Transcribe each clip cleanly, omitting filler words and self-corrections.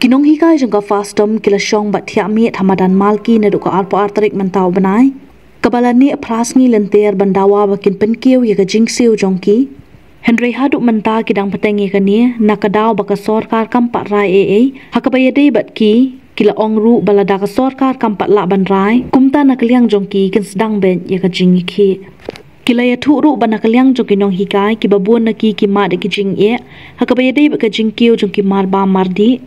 Kinong hikai jengka fastom kila syong bat tiak miet hamadan malki na duka arpo artarik mentau benai. Kabalani prasngi lenter bandawa bakin penkiu ya ka jingsiu jongki. Henry haduk menta kidang petengi kani nakadaw baka sorkar kampat rai hakabayade bat ki kila ongru balada ka sorkar kampat laban rai kumta nakaliang jongki kin sedang ben ya ka jingi ki. Kila ya thuru banakaliang jongki nong hikai ki babun naki ki ma de ki jing hakabayade baka jingkiu jongki mar ba mardi.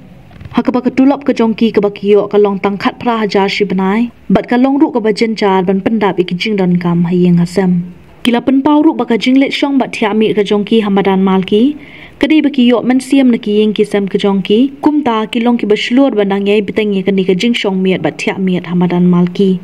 Hakabaka tulap ke jongki ke bakiyo ka long tangkat pra hajar si benai bat ka long ru ka bajen jar ban pendap iki jing don kam hayeng hasam. Kila penpau ru baka jinglet syong bat tiami ke jongki hamadan malki kadai bakiyo men siam na kiyeng kisam ke jongki kumta kilong ki baslur bandang yai betengi kani ke jing syong miet bat tiamiet hamadan malki.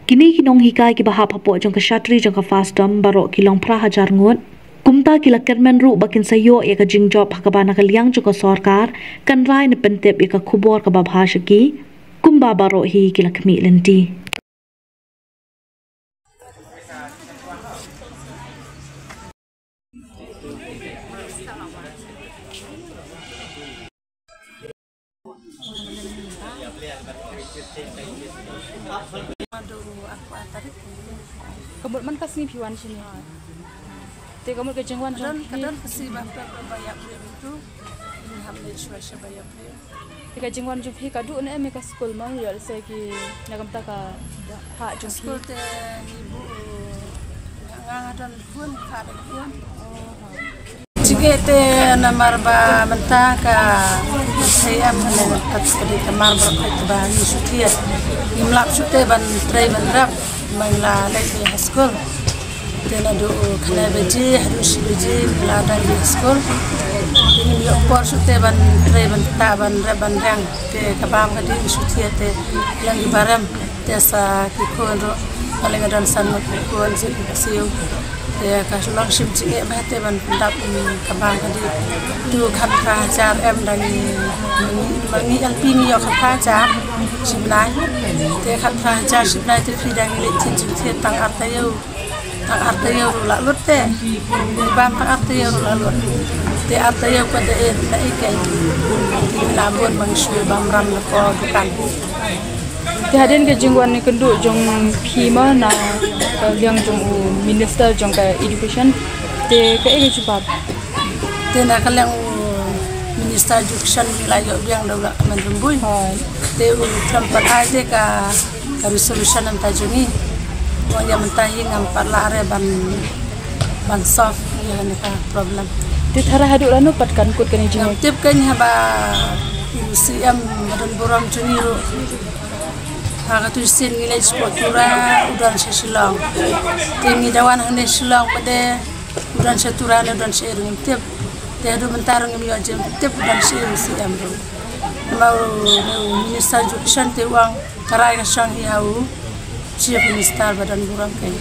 Kini kinong hikai ki bahap hapo jong ka syatri jong ka fastom barok kilong pra hajar ngut. Kumta kila kermen ru bakin sayo ya ka jing job hakabana kaliang joko sorkar kan rai ne pentep ya ka kubor ka babhasha ki kumba baro hi kila kami lenti. Kabut man kasni piwan sini. Te kamu ke jengwan jong kadang kasi bapa bayar itu ini hamil suasya bayar. Te jengwan jong hi kadu ne me ka school ma ya se ki nagam ta ka ha jong school te ibu ngangadan pun kada pun. Jika te namar ba mentah ka saya men kat sekali kamar berkat bahani sutiat. Imlap sute ban tray ban rap mangla lek di school. Tena do kana beji harus beji melada di school. Ini mi opor sute ban tray ban taban raban rang te kabam kadi sutiat te yang di baram te sa kikon ro paling adan sanut kikon siu. Te ka sulong sim jinge bahte ban pendap kabam kadi tu khat prajar em dan mangi alpini yo khat prajar simnai te khat prajar simnai te fidang le chin te tang artayo la lutte bam tang artayo la lut te artayo pada na ikai labon mangsu bam ram la ko bukan te haden ke jingwan ni kendu jong phima na liang jong minister jong ka education te ka ege chupat te na kalang minister education wilayah yang daula menrumbui te tempat aja ka resolution am tajungi wong yang mentahi ngampar lare ban soft ya ni ka problem te thara hadu lanu patkan kut kan jing tip kan haba CM badan boram juniru ha tu sin ngilai sportura udan sesilong tingi dawan hande silong pade udan setura udan seiring tip te hadu mentarung mi ajem tip udan CM ro mau minister education te wang karai ka sang hiau chief minister badan boram kai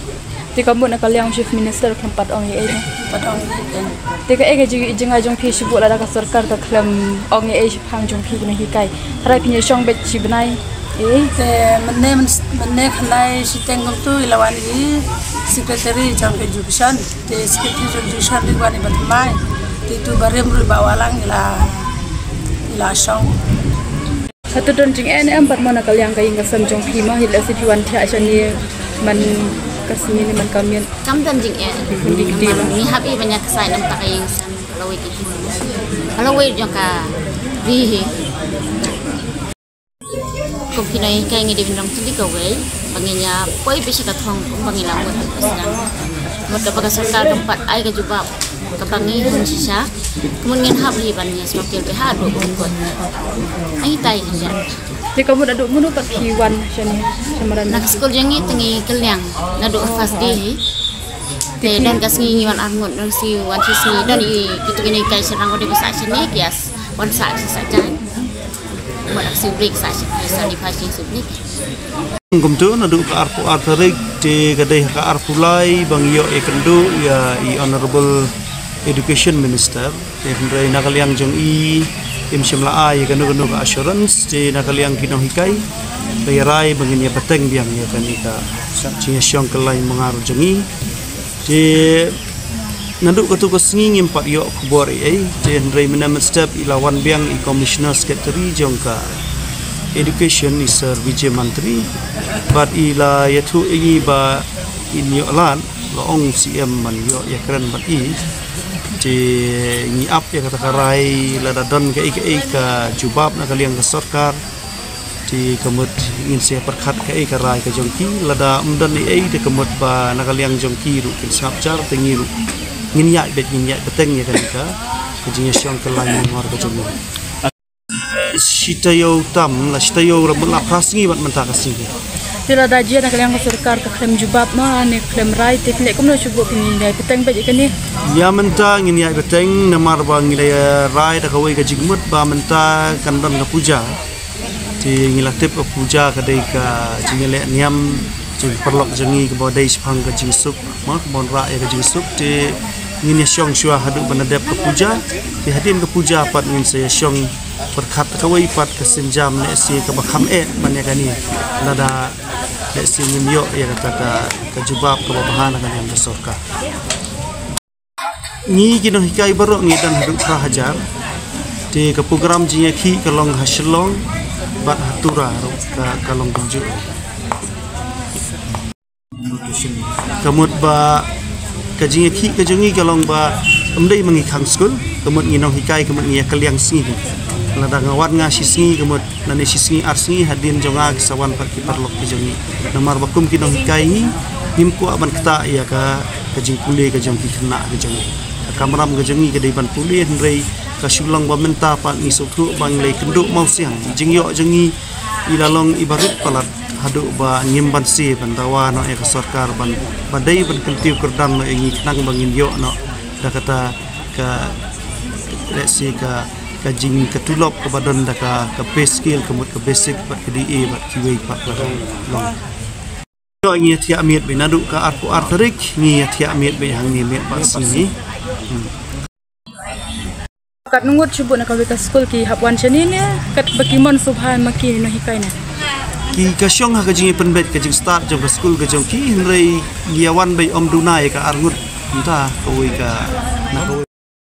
te kamu nak kaliang chief minister tempat ong ye padang kan te ka ege jing ajong phi sibu la ka sarkar ka klam ong ye phang jong phi ni hikai thara pinya song bet sibnai te menne khnai siteng tu ilawani secretary jong education te secretary education diwani batmai te tu barem ru bawalang ila song satu don jing em pat mana kaliang kai ngasam jong phi ma hil asipiwan thia chani man kasini ni man kamian kam dan jing ni habi banyak sai nam tak yang san kalau wait jong ka ri ko kinai kai ngi de binang tuli ka we banginya poi bisa ka thong bangila mo sedang maka baga sarkar tempat ai ka jubab ka bangi sisa kemudian habi bannya semakin behadu kot ai tai kan te kamu dadu munu pat hiwan chani samaran nak school jangi tengi keliang nadu fast day te dan kasngi ngiwan arngot nang si wan si dan itu kini kai serang ode bisa sini kias wan sa saja wan si break saja bisa di fashion subnik kumtu nadu ka arpu artarik te kadai ka arpulai bangyo ekendu ya honorable education minister te hendrai nakaliang jong imsimla ai kanu ka assurance te nakaliang kinong hikai bayarai bangin ya peteng biang ya kanika sa syong kelai mengaru jengi te Naduk katu ko singi empat yok kubor je Henry menamat step ilawan biang i commissioner secretary jongka education is Vijay Mantri but ila yatu ingi ba in yok lan loong CM man yok ya keren bat je ngi up ya kata karai la dadon ka ka jubab na kaliang ka sarkar je kemut ingin saya perkhat ka rai ka jongki lada umdan de kemut ba na kaliang jongki ru kin sapjar tengi ru ngin yai beteng ya kan ka kejinya siang kelai ngor ka jongki sitayo tam la sitayo rabul aprasngi bat mentah kasing Tila dajia nak kalian surkar ke klaim jubab mah ne klaim rai te klek kumno cubo pingin dai peteng baje kan ni ya menta ngin ya beteng namar ba ngilai rai da kawai ka jingmut ba menta kandon ka puja ti ngilatip ka puja ka dai ka jingele niam jing perlok jengi ka bodai sepang ka jingsuk mak bon ra ya ka jingsuk ti ngin ya syong syua hadu banadep ka puja ti hadin ka puja pat ngin saya syong perkhat kawai pat ka senjam le si ka bakham ban ya kan ni lada si ngimyo ya kata ka jubab ka bahan kan yang besorka ni kino hikai baru ngi dan hidup prahajar di ke program jinya ki kalong hasilong bat hatura ka kalong tunjuk kamut ba ka jinya ki ka jungi kalong ba umdai mangi khang skul kamut ngi nong hikai kamut ngi kaliang singi lada ngawat nga sisngi kemut nani sisngi arsingi hadin jonga kisawan pak kiparlok kijongi namar bakum kinong hikai nimku aban kata ya ka kajing pule ka jong kina ka jongi kamram ka jongi ka daiban pule Henry ka syulang ba menta pak ni sokru bang lei kenduk mau siang jingyo jongi ilalong ibarat palat hadu ba ngimban si bandawa no e ka sarkar ban badai ban keltiu kerdam no ingi nang bangin yo no da kata ka lesi ka kajing ketulop ke badan dah ke base skill kemut ke basic bat ke DA bat kiwei pat long yo ngi tiak miet be naduk ka arpu arterik ngi tiak miet be hang ni miet bat sini kat nungut cubu nak ka school ki hapwan chani ne kat bakimon subhan maki no hikai na ki kasyong ha kajing penbet kajing start jong ke school ke jong ki Henry yawan be om dunai ka arngut entah koi ka nak